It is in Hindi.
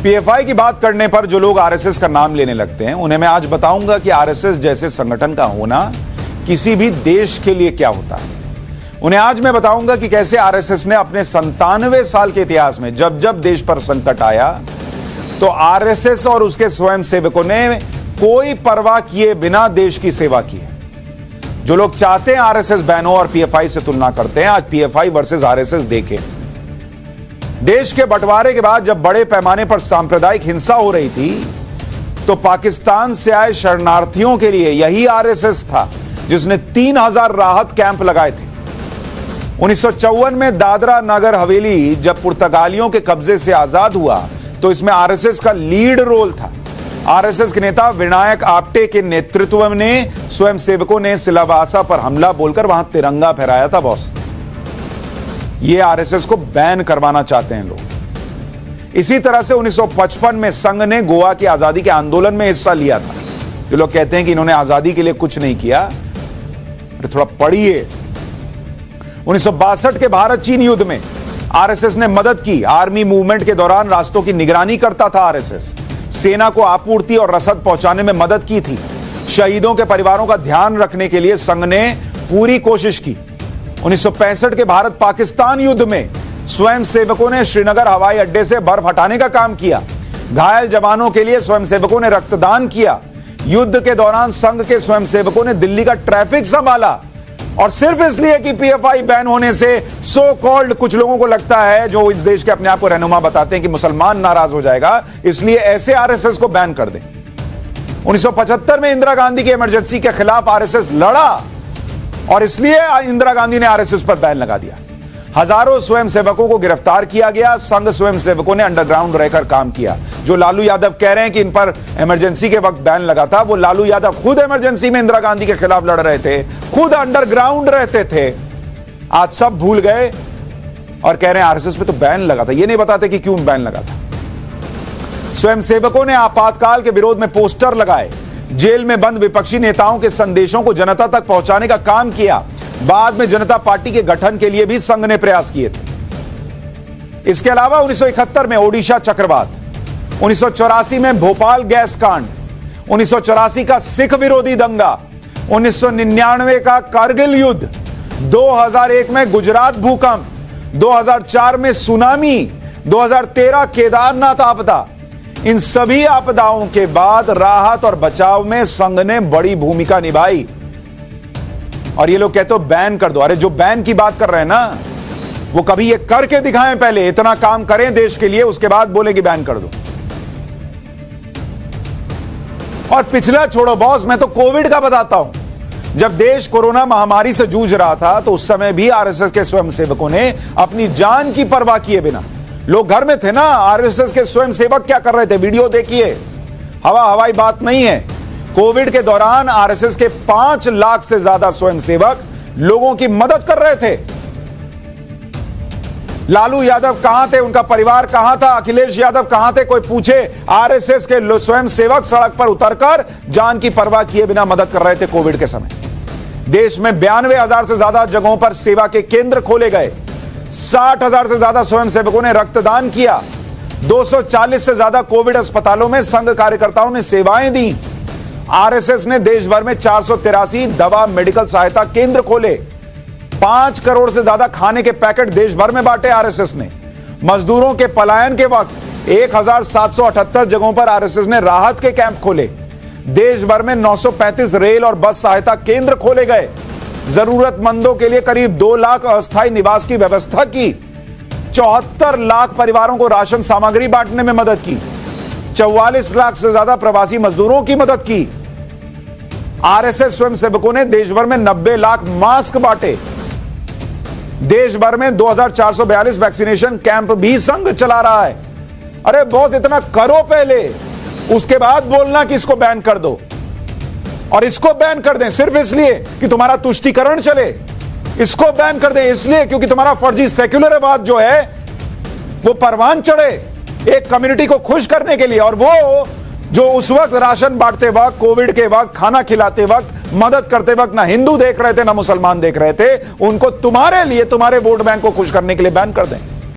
पीएफआई की बात करने पर जो लोग आरएसएस का नाम लेने लगते हैं उन्हें मैं आज बताऊंगा कि आरएसएस जैसे संगठन का होना किसी भी देश के लिए क्या होता है। उन्हें आज मैं बताऊंगा कि कैसे आरएसएस ने अपने 97 साल के इतिहास में जब जब देश पर संकट आया तो आरएसएस और उसके स्वयंसेवकों ने कोई परवाह किए बिना देश की सेवा की है। जो लोग चाहते हैं आरएसएस बैन हो और पीएफआई से तुलना करते हैं, आज पीएफआई वर्सेस आरएसएस देखें। देश के बंटवारे के बाद जब बड़े पैमाने पर सांप्रदायिक हिंसा हो रही थी तो पाकिस्तान से आए शरणार्थियों के लिए यही आरएसएस था जिसने 3000 राहत कैंप लगाए थे। 1954 में दादरा नगर हवेली जब पुर्तगालियों के कब्जे से आजाद हुआ तो इसमें आरएसएस का लीड रोल था। आरएसएस के नेता विनायक आप्टे के नेतृत्व में स्वयंसेवकों ने सिलावासा पर हमला बोलकर वहां तिरंगा फहराया था। बॉस, ये आरएसएस को बैन करवाना चाहते हैं लोग। इसी तरह से 1955 में संघ ने गोवा की आजादी के आंदोलन में हिस्सा लिया था। जो लोग कहते हैं कि इन्होंने आजादी के लिए कुछ नहीं किया, थोड़ा पढ़िए। 1962 के भारत चीन युद्ध में आरएसएस ने मदद की। आर्मी मूवमेंट के दौरान रास्तों की निगरानी करता था आरएसएस। सेना को आपूर्ति और रसद पहुंचाने में मदद की थी। शहीदों के परिवारों का ध्यान रखने के लिए संघ ने पूरी कोशिश की। 1965 के भारत पाकिस्तान युद्ध में स्वयंसेवकों ने श्रीनगर हवाई अड्डे से बर्फ हटाने का काम किया। घायल जवानों के लिए स्वयंसेवकों ने रक्तदान किया। युद्ध के दौरान संघ के स्वयंसेवकों ने दिल्ली का ट्रैफिक संभाला। और सिर्फ इसलिए कि पीएफआई बैन होने से सो कॉल्ड कुछ लोगों को लगता है, जो इस देश के अपने आप को रहनुमा बताते हैं, कि मुसलमान नाराज हो जाएगा, इसलिए ऐसे आरएसएस को बैन कर दें। 1975 में इंदिरा गांधी की इमरजेंसी के खिलाफ आरएसएस लड़ा और इसलिए इंदिरा गांधी ने आरएसएस पर बैन लगा दिया। हजारों स्वयंसेवकों को गिरफ्तार किया गया। संघ स्वयंसेवकों ने अंडरग्राउंड रहकर काम किया। जो लालू यादव कह रहे हैं कि इन पर इमरजेंसी के वक्त बैन लगा था, वो लालू यादव खुद इमरजेंसी में इंदिरा गांधी के खिलाफ लड़ रहे थे, खुद अंडरग्राउंड रहते थे। आज सब भूल गए और कह रहे हैं आरएसएस पे तो बैन लगा था। ये नहीं बताते कि क्यों बैन लगा था। स्वयंसेवकों ने आपातकाल के विरोध में पोस्टर लगाए। जेल में बंद विपक्षी नेताओं के संदेशों को जनता तक पहुंचाने का काम किया। बाद में जनता पार्टी के गठन के लिए भी संघ ने प्रयास किए थे। इसके अलावा 1971 में ओडिशा चक्रवात, 1984 में भोपाल गैस कांड, 1984 का सिख विरोधी दंगा, 1999 का कारगिल युद्ध, 2001 में गुजरात भूकंप, 2004 में सुनामी, 2013 केदारनाथ आपदा। इन सभी आपदाओं के बाद राहत और बचाव में संघ ने बड़ी भूमिका निभाई। और ये लोग कहते हो बैन कर दो। अरे जो बैन की बात कर रहे हैं ना, वो कभी ये करके दिखाएं, पहले इतना काम करें देश के लिए, उसके बाद बोले कि बैन कर दो। और पिछला छोड़ो बॉस, मैं तो कोविड का बताता हूं। जब देश कोरोना महामारी से जूझ रहा था तो उस समय भी आरएसएस के स्वयंसेवकों ने अपनी जान की परवाह किए बिना, लोग घर में थे ना, आरएसएस के स्वयंसेवक क्या कर रहे थे, वीडियो देखिए। हवाई बात नहीं है। कोविड के दौरान आरएसएस के 5 लाख से ज्यादा स्वयंसेवक लोगों की मदद कर रहे थे। लालू यादव कहां थे, उनका परिवार कहां था, अखिलेश यादव कहां थे, कोई पूछे? आरएसएस के स्वयंसेवक सड़क पर उतरकर जान की परवाह किए बिना मदद कर रहे थे कोविड के समय। देश में 92,000 से ज्यादा जगहों पर सेवा के केंद्र खोले गए। 60,000 से ज्यादा स्वयंसेवकों ने रक्तदान किया। 240 से ज्यादा कोविड अस्पतालों में संघ कार्यकर्ताओं ने सेवाएं दी। आरएसएस ने देश भर में 483 दवा मेडिकल सहायता केंद्र खोले। 5 करोड़ से ज्यादा खाने के पैकेट देश भर में बांटे आरएसएस ने। मजदूरों के पलायन के वक्त 1778 जगहों पर आरएसएस ने राहत के कैंप खोले। देश भर में 935 रेल और बस सहायता केंद्र खोले गए। जरूरतमंदों के लिए करीब 2 लाख अस्थायी निवास की व्यवस्था की। 74 लाख परिवारों को राशन सामग्री बांटने में मदद की। 44 लाख से ज्यादा प्रवासी मजदूरों की मदद की। आरएसएस स्वयंसेवकों ने देश भर में 90 लाख मास्क बांटे। देश भर में 2442 वैक्सीनेशन कैंप भी संघ चला रहा है। अरे बॉस, इतना करो पहले, उसके बाद बोलना कि इसको बैन कर दो। और इसको बैन कर दें सिर्फ इसलिए कि तुम्हारा तुष्टीकरण चले। इसको बैन कर दें इसलिए क्योंकि तुम्हारा फर्जी सेक्युलरवाद जो है वो परवान चढ़े एक कम्युनिटी को खुश करने के लिए। और वो जो उस वक्त राशन बांटते वक्त, कोविड के वक्त, खाना खिलाते वक्त, मदद करते वक्त ना हिंदू देख रहे थे ना मुसलमान देख रहे थे, उनको तुम्हारे लिए, तुम्हारे वोट बैंक को खुश करने के लिए बैन कर दें।